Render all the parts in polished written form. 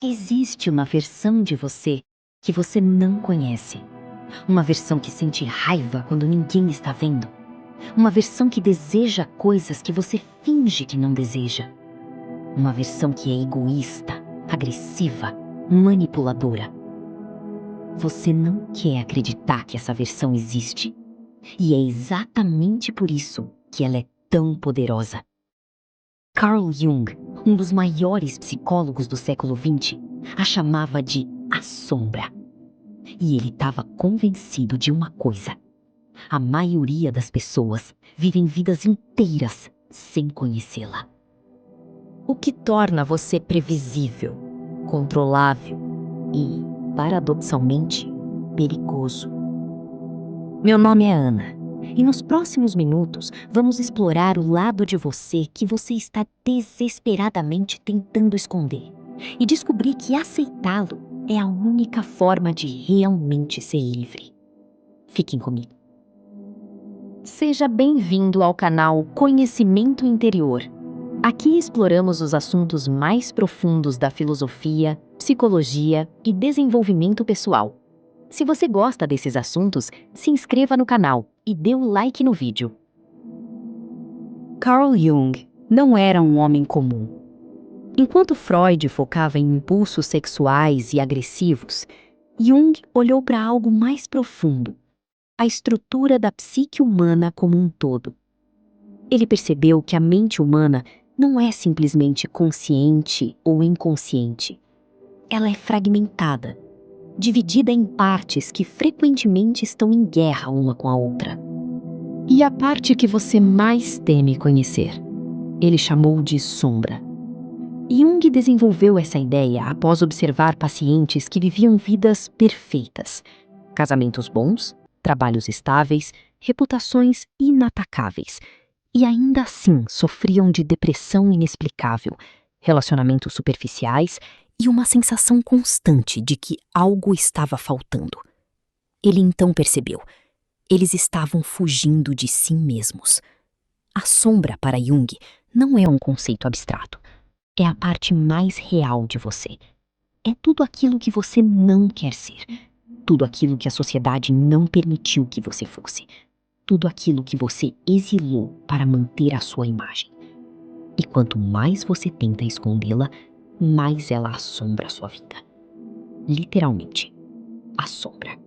Existe uma versão de você que você não conhece. Uma versão que sente raiva quando ninguém está vendo. Uma versão que deseja coisas que você finge que não deseja. Uma versão que é egoísta, agressiva, manipuladora. Você não quer acreditar que essa versão existe. E é exatamente por isso que ela é tão poderosa. Carl Jung, um dos maiores psicólogos do século XX, a chamava de a sombra. E ele estava convencido de uma coisa: a maioria das pessoas vivem vidas inteiras sem conhecê-la. O que torna você previsível, controlável e, paradoxalmente, perigoso. Meu nome é Ana. E nos próximos minutos vamos explorar o lado de você que você está desesperadamente tentando esconder e descobrir que aceitá-lo é a única forma de realmente ser livre. Fiquem comigo. Seja bem-vindo ao canal Conhecimento Interior. Aqui exploramos os assuntos mais profundos da filosofia, psicologia e desenvolvimento pessoal. Se você gosta desses assuntos, se inscreva no canal e dê o like no vídeo. Carl Jung não era um homem comum. Enquanto Freud focava em impulsos sexuais e agressivos, Jung olhou para algo mais profundo: a estrutura da psique humana como um todo. Ele percebeu que a mente humana não é simplesmente consciente ou inconsciente. Ela é fragmentada, dividida em partes que frequentemente estão em guerra uma com a outra. E a parte que você mais teme conhecer, ele chamou de sombra. Jung desenvolveu essa ideia após observar pacientes que viviam vidas perfeitas, casamentos bons, trabalhos estáveis, reputações inatacáveis, e ainda assim sofriam de depressão inexplicável, relacionamentos superficiais e uma sensação constante de que algo estava faltando. Ele então percebeu: eles estavam fugindo de si mesmos. A sombra, para Jung, não é um conceito abstrato. É a parte mais real de você. É tudo aquilo que você não quer ser. Tudo aquilo que a sociedade não permitiu que você fosse. Tudo aquilo que você exilou para manter a sua imagem. E quanto mais você tenta escondê-la, mais ela assombra a sua vida. Literalmente, assombra.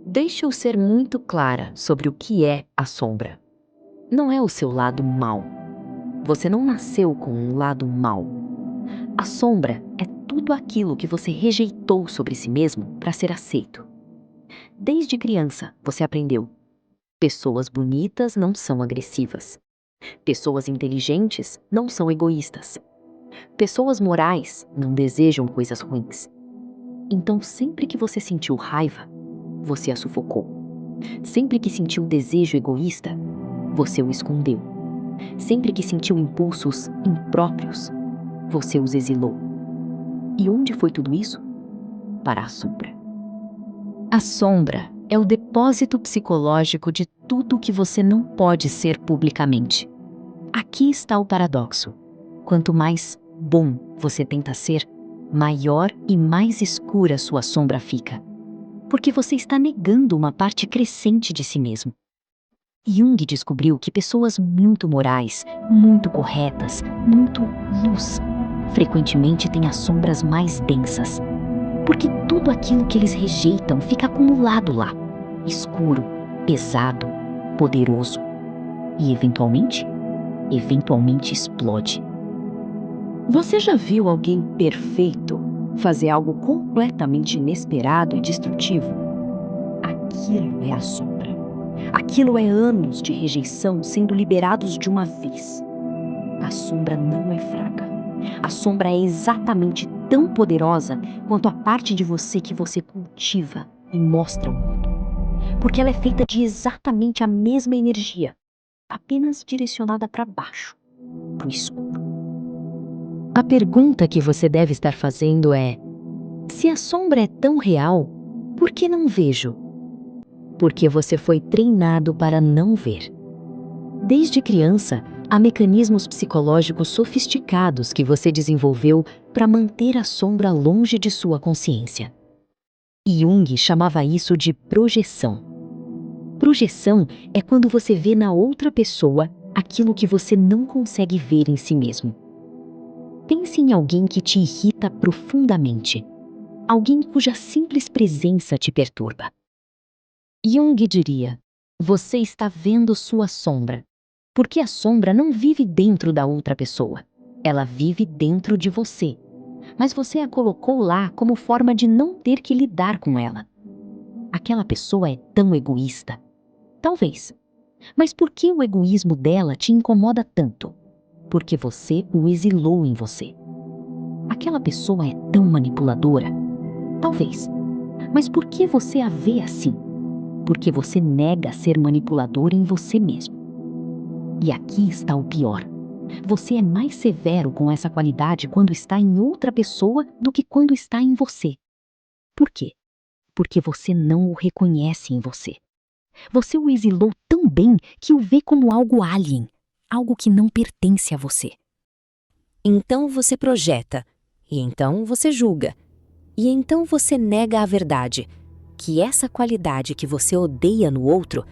Deixa eu ser muito clara sobre o que é a sombra. Não é o seu lado mau. Você não nasceu com um lado mau. A sombra é tudo aquilo que você rejeitou sobre si mesmo para ser aceito. Desde criança, você aprendeu: pessoas bonitas não são agressivas. Pessoas inteligentes não são egoístas. Pessoas morais não desejam coisas ruins. Então, sempre que você sentiu raiva, você a sufocou. Sempre que sentiu desejo egoísta, você o escondeu. Sempre que sentiu impulsos impróprios, você os exilou. E onde foi tudo isso? Para a sombra. A sombra é o depósito psicológico de tudo que você não pode ser publicamente. Aqui está o paradoxo. Quanto mais bom você tenta ser, maior e mais escura sua sombra fica. Porque você está negando uma parte crescente de si mesmo. Jung descobriu que pessoas muito morais, muito corretas, muito luz, frequentemente têm as sombras mais densas. Porque tudo aquilo que eles rejeitam fica acumulado lá, escuro, pesado, poderoso. E eventualmente explode. Você já viu alguém perfeito fazer algo completamente inesperado e destrutivo? Aquilo é a sombra. Aquilo é anos de rejeição sendo liberados de uma vez. A sombra não é fraca. A sombra é exatamente tão poderosa quanto a parte de você que você cultiva e mostra ao mundo. Porque ela é feita de exatamente a mesma energia, apenas direcionada para baixo, para o escuro. A pergunta que você deve estar fazendo é: se a sombra é tão real, por que não vejo? Porque você foi treinado para não ver. Desde criança, Há mecanismos psicológicos sofisticados que você desenvolveu para manter a sombra longe de sua consciência. Jung chamava isso de projeção. Projeção é quando você vê na outra pessoa aquilo que você não consegue ver em si mesmo. Pense em alguém que te irrita profundamente. Alguém cuja simples presença te perturba. Jung diria: você está vendo sua sombra, porque a sombra não vive dentro da outra pessoa. Ela vive dentro de você, mas você a colocou lá como forma de não ter que lidar com ela. Aquela pessoa é tão egoísta. Talvez. Mas por que o egoísmo dela te incomoda tanto? Porque você o exilou em você. Aquela pessoa é tão manipuladora. Talvez. Mas por que você a vê assim? Porque você nega ser manipulador em você mesmo. E aqui está o pior. Você é mais severo com essa qualidade quando está em outra pessoa do que quando está em você. Por quê? Porque você não o reconhece em você. Você o exilou tão bem que o vê como algo alien, algo que não pertence a você. Então você projeta, e então você julga, e então você nega a verdade, que essa qualidade que você odeia no outro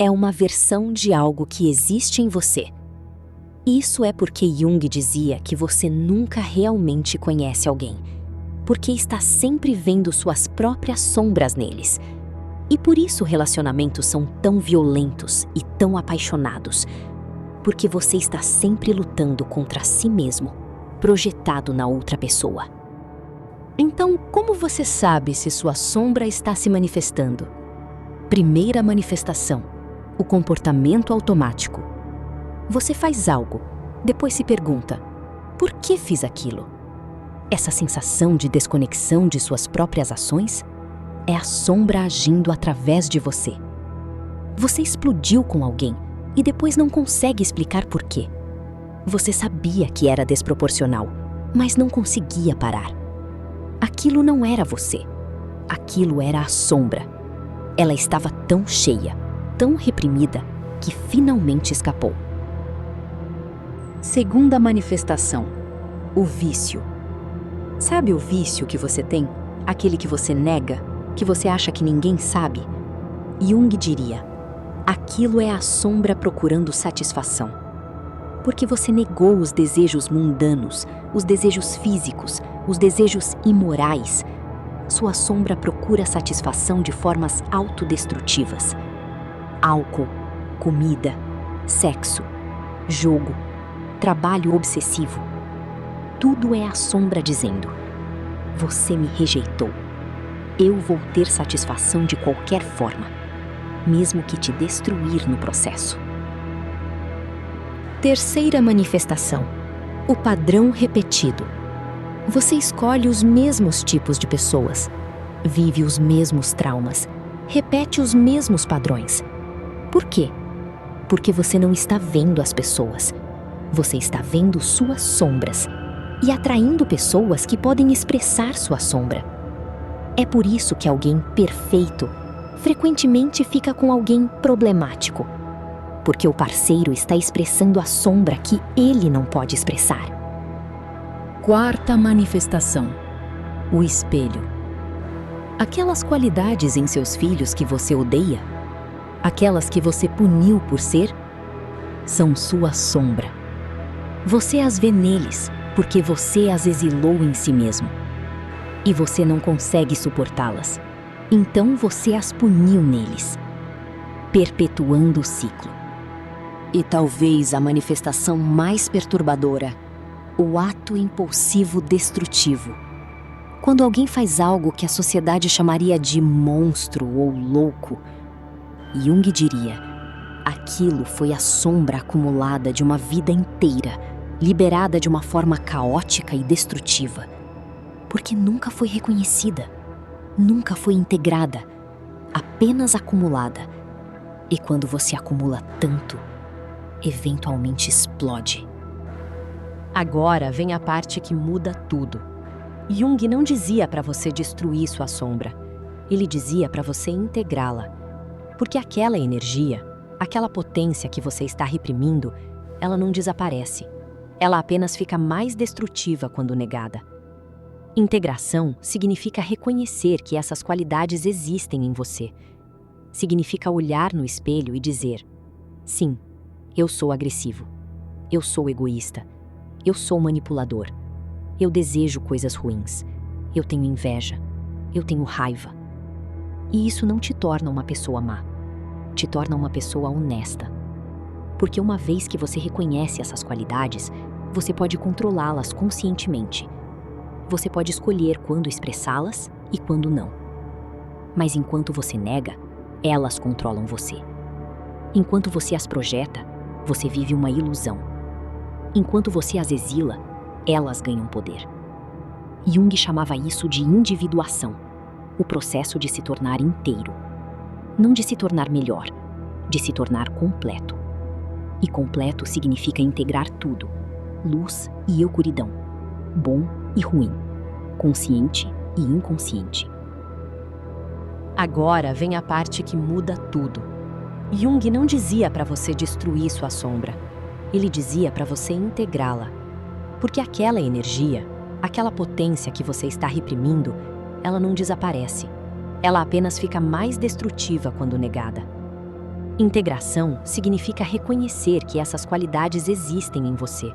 é uma versão de algo que existe em você. Isso é porque Jung dizia que você nunca realmente conhece alguém, porque está sempre vendo suas próprias sombras neles. E por isso relacionamentos são tão violentos e tão apaixonados, porque você está sempre lutando contra si mesmo, projetado na outra pessoa. Então, como você sabe se sua sombra está se manifestando? Primeira manifestação: o comportamento automático. Você faz algo, depois se pergunta: por que fiz aquilo? Essa sensação de desconexão de suas próprias ações é a sombra agindo através de você. Você explodiu com alguém e depois não consegue explicar por quê. Você sabia que era desproporcional, mas não conseguia parar. Aquilo não era você. Aquilo era a sombra. Ela estava tão cheia, tão reprimida, que finalmente escapou. Segunda manifestação: o vício. Sabe o vício que você tem? Aquele que você nega, que você acha que ninguém sabe? Jung diria: aquilo é a sombra procurando satisfação. Porque você negou os desejos mundanos, os desejos físicos, os desejos imorais. Sua sombra procura satisfação de formas autodestrutivas. Álcool, comida, sexo, jogo, trabalho obsessivo. Tudo é a sombra dizendo: você me rejeitou. Eu vou ter satisfação de qualquer forma, mesmo que te destruir no processo. Terceira manifestação: o padrão repetido. Você escolhe os mesmos tipos de pessoas, vive os mesmos traumas, repete os mesmos padrões. Por quê? Porque você não está vendo as pessoas. Você está vendo suas sombras e atraindo pessoas que podem expressar sua sombra. É por isso que alguém perfeito frequentemente fica com alguém problemático, porque o parceiro está expressando a sombra que ele não pode expressar. Quarta manifestação: o espelho. Aquelas qualidades em seus filhos que você odeia, aquelas que você puniu por ser, são sua sombra. Você as vê neles porque você as exilou em si mesmo. E você não consegue suportá-las. Então você as puniu neles, perpetuando o ciclo. E talvez a manifestação mais perturbadora: o ato impulsivo destrutivo. Quando alguém faz algo que a sociedade chamaria de monstro ou louco, Jung diria: aquilo foi a sombra acumulada de uma vida inteira, liberada de uma forma caótica e destrutiva, porque nunca foi reconhecida, nunca foi integrada, apenas acumulada. E quando você acumula tanto, eventualmente explode. Agora vem a parte que muda tudo. Jung não dizia para você destruir sua sombra. Ele dizia para você integrá-la. Porque aquela energia, aquela potência que você está reprimindo, ela não desaparece. Ela apenas fica mais destrutiva quando negada. Integração significa reconhecer que essas qualidades existem em você. Significa olhar no espelho e dizer: sim, eu sou agressivo. Eu sou egoísta. Eu sou manipulador. Eu desejo coisas ruins. Eu tenho inveja. Eu tenho raiva. E isso não te torna uma pessoa má. Te torna uma pessoa honesta. Porque uma vez que você reconhece essas qualidades, você pode controlá-las conscientemente. Você pode escolher quando expressá-las e quando não. Mas enquanto você nega, elas controlam você. Enquanto você as projeta, você vive uma ilusão. Enquanto você as exila, elas ganham poder. Jung chamava isso de individuação, o processo de se tornar inteiro. Não de se tornar melhor, de se tornar completo. E completo significa integrar tudo, luz e escuridão, bom e ruim, consciente e inconsciente. Agora vem a parte que muda tudo. Jung não dizia para você destruir sua sombra. Ele dizia para você integrá-la. Porque aquela energia, aquela potência que você está reprimindo, ela não desaparece. Ela apenas fica mais destrutiva quando negada. Integração significa reconhecer que essas qualidades existem em você.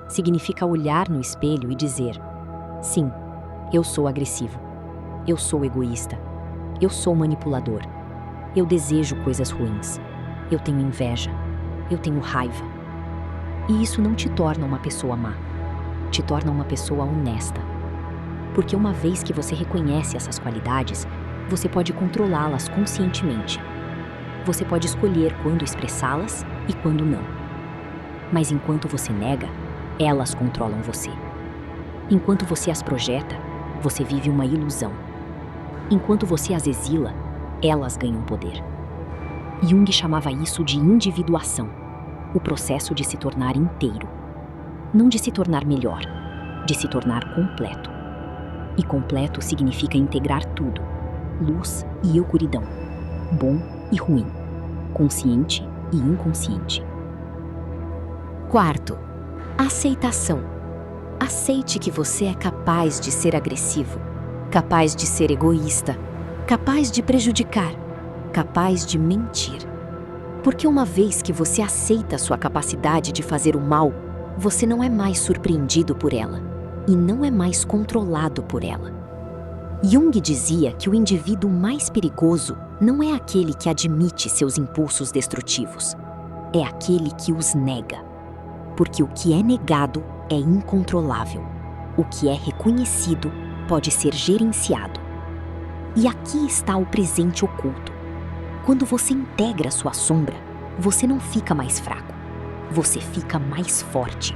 Significa olhar no espelho e dizer: sim, eu sou agressivo. Eu sou egoísta. Eu sou manipulador. Eu desejo coisas ruins. Eu tenho inveja. Eu tenho raiva. E isso não te torna uma pessoa má. Te torna uma pessoa honesta. Porque uma vez que você reconhece essas qualidades, você pode controlá-las conscientemente. Você pode escolher quando expressá-las e quando não. Mas enquanto você nega, elas controlam você. Enquanto você as projeta, você vive uma ilusão. Enquanto você as exila, elas ganham poder. Jung chamava isso de individuação, o processo de se tornar inteiro. Não de se tornar melhor, de se tornar completo. E completo significa integrar tudo, luz e escuridão, bom e ruim, consciente e inconsciente. Quarto, aceitação. Aceite que você é capaz de ser agressivo, capaz de ser egoísta, capaz de prejudicar, capaz de mentir. Porque uma vez que você aceita sua capacidade de fazer o mal, você não é mais surpreendido por ela e não é mais controlado por ela. Jung dizia que o indivíduo mais perigoso não é aquele que admite seus impulsos destrutivos, é aquele que os nega. Porque o que é negado é incontrolável. O que é reconhecido pode ser gerenciado. E aqui está o presente oculto. Quando você integra sua sombra, você não fica mais fraco. Você fica mais forte.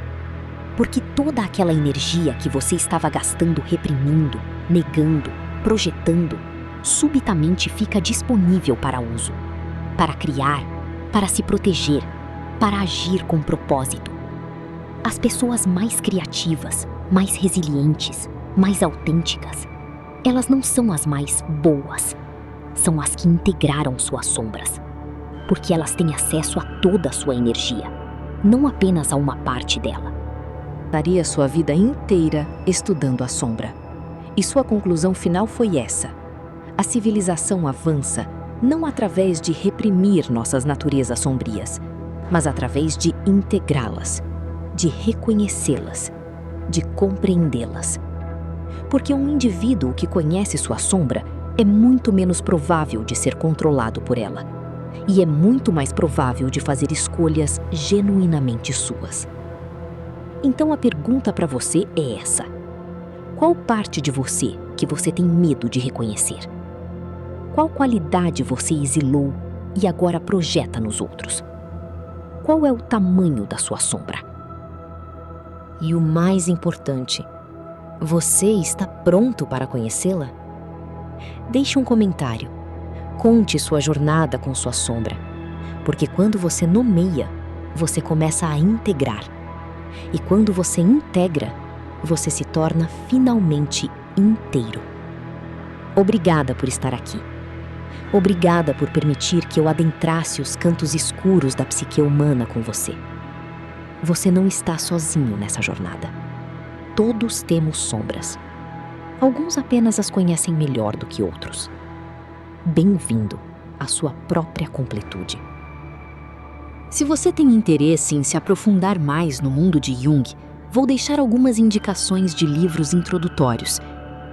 Porque toda aquela energia que você estava gastando reprimindo, negando, projetando, subitamente fica disponível para uso. Para criar, para se proteger, para agir com propósito. As pessoas mais criativas, mais resilientes, mais autênticas, elas não são as mais boas, são as que integraram suas sombras, porque elas têm acesso a toda a sua energia, não apenas a uma parte dela. Daria sua vida inteira estudando a sombra. E sua conclusão final foi essa: a civilização avança não através de reprimir nossas naturezas sombrias, mas através de integrá-las, de reconhecê-las, de compreendê-las. Porque um indivíduo que conhece sua sombra é muito menos provável de ser controlado por ela. E é muito mais provável de fazer escolhas genuinamente suas. Então a pergunta para você é essa: qual parte de você que você tem medo de reconhecer? Qual qualidade você exilou e agora projeta nos outros? Qual é o tamanho da sua sombra? E o mais importante, você está pronto para conhecê-la? Deixe um comentário. Conte sua jornada com sua sombra. Porque quando você nomeia, você começa a integrar. E quando você integra, você se torna finalmente inteiro. Obrigada por estar aqui. Obrigada por permitir que eu adentrasse os cantos escuros da psique humana com você. Você não está sozinho nessa jornada. Todos temos sombras. Alguns apenas as conhecem melhor do que outros. Bem-vindo à sua própria completude. Se você tem interesse em se aprofundar mais no mundo de Jung, vou deixar algumas indicações de livros introdutórios.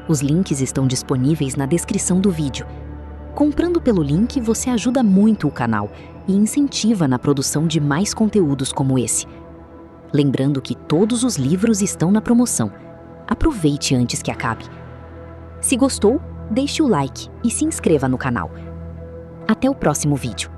Os links estão disponíveis na descrição do vídeo. Comprando pelo link, você ajuda muito o canal e incentiva na produção de mais conteúdos como esse. Lembrando que todos os livros estão na promoção. Aproveite antes que acabe. Se gostou, deixe o like e se inscreva no canal. Até o próximo vídeo.